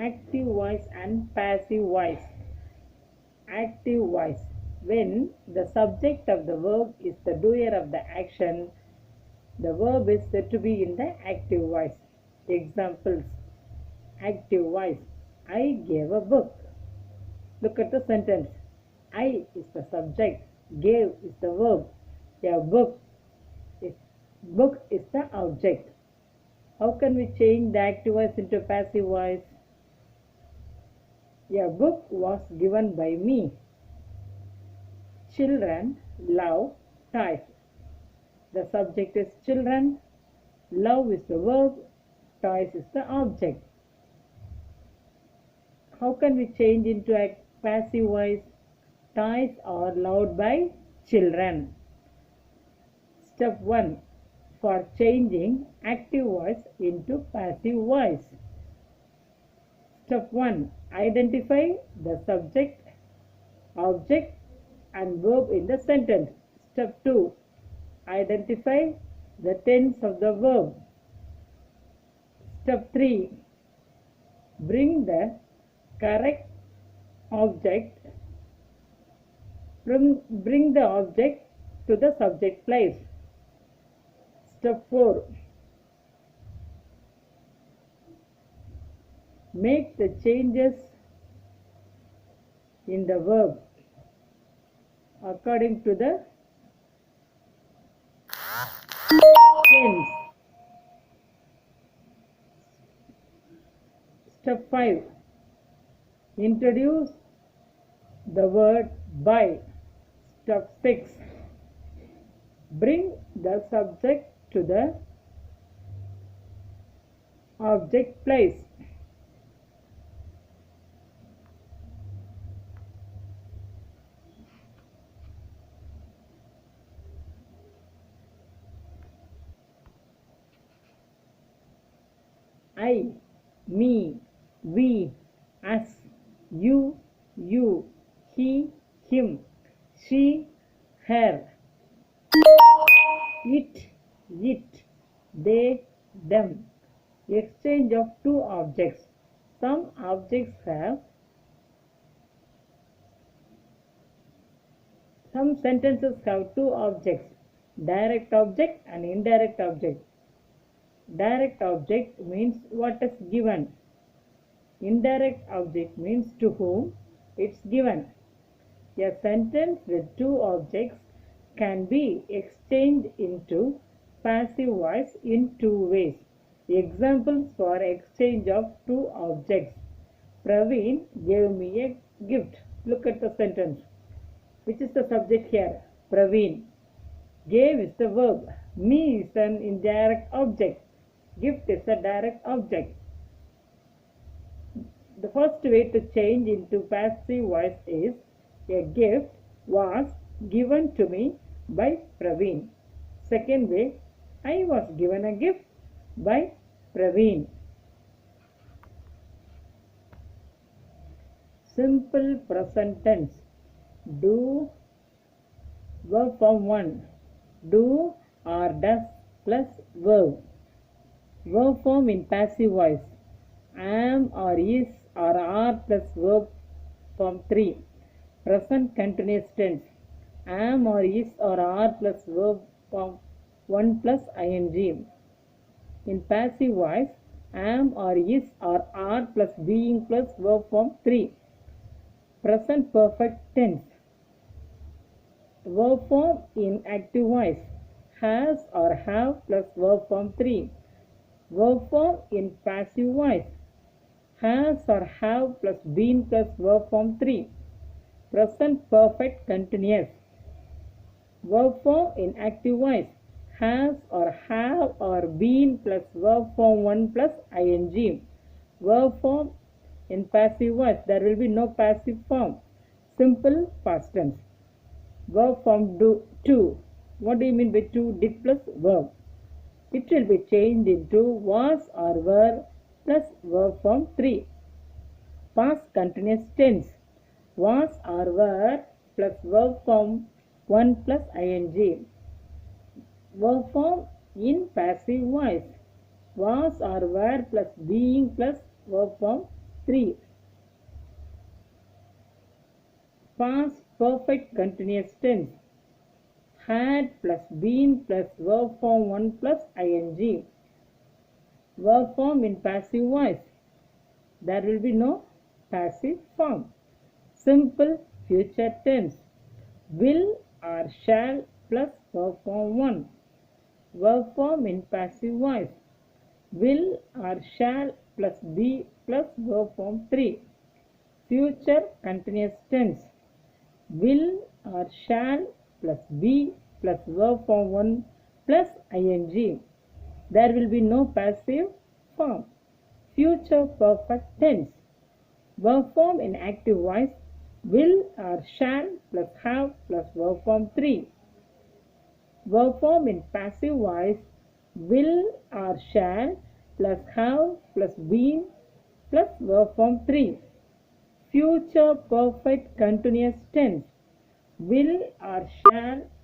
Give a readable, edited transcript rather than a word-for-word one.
Active voice and passive voice. Active voice. When the subject of the verb is the doer of the action, the verb is said to be in the active voice. Examples. Active voice. I gave a book. Look at the sentence. I is the subject. Gave is the verb. A book is the object. How can we change the active voice into passive voice? A book was given by me. Children love toys. The subject is children. Love is the verb. Toys is the object. How can we change into a passive voice? Toys are loved by children. Step 1 for changing active voice into passive voice. Step 1. Identify the subject, object and verb in the sentence. Step 2. Identify the tense of the verb. Step 3. Bring the correct object. Bring the object to the subject place. Step 4. Make the changes in the verb according to the tense. Step 5. Introduce the word by. Step 6. Bring the subject to the object place. I, me, we, us, you, he, him, she, her. It, they, them. Exchange of two objects. Some sentences have two objects, direct object and indirect object. Direct object means what is given. Indirect object means to whom it's given. A sentence with two objects can be exchanged into passive voice in two ways. Examples for exchange of two objects. Praveen gave me a gift. Look at the sentence. Which is the subject here? Praveen. Gave is the verb. Me is an indirect object. Gift is a direct object. The first way to change into passive voice is a gift was given to me by Praveen. Second way, I was given a gift by Praveen. Simple present tense. Do, verb form 1. Do or does plus verb. Verb form in passive voice. Am or is or are plus verb form 3. Present continuous tense. Am or is or are plus verb form 1 plus ing. In passive voice, am or is or are plus being plus verb form 3. Present perfect tense. Verb form in active voice. Has or have plus verb form 3. Verb form in passive voice. Has or have plus been plus verb form 3. Present perfect continuous. Verb form in active voice. Has or have or been plus verb form 1 plus ing. Verb form in passive voice. There will be no passive form. Simple past tense. Verb form to. What do you mean by to? Did plus verb. It will be changed into was or were plus verb form 3. Past continuous tense. Was or were plus verb form 1 plus ing. Verb form in passive voice. Was or were plus being plus verb form 3. Past perfect continuous tense. Had plus been plus verb form 1 plus ing. Verb form in passive voice. There will be no passive form. Simple future tense. Will or shall plus verb form 1. Verb form in passive voice. Will or shall plus be plus verb form 3. Future continuous tense. Will or shall plus be plus verb form 1 plus ing. There will be no passive form. Future perfect tense. Verb form in active voice. Will or shall plus have plus verb form 3. Verb form in passive voice. Will or shall plus have plus been plus verb form 3. Future perfect continuous tense. Will or shall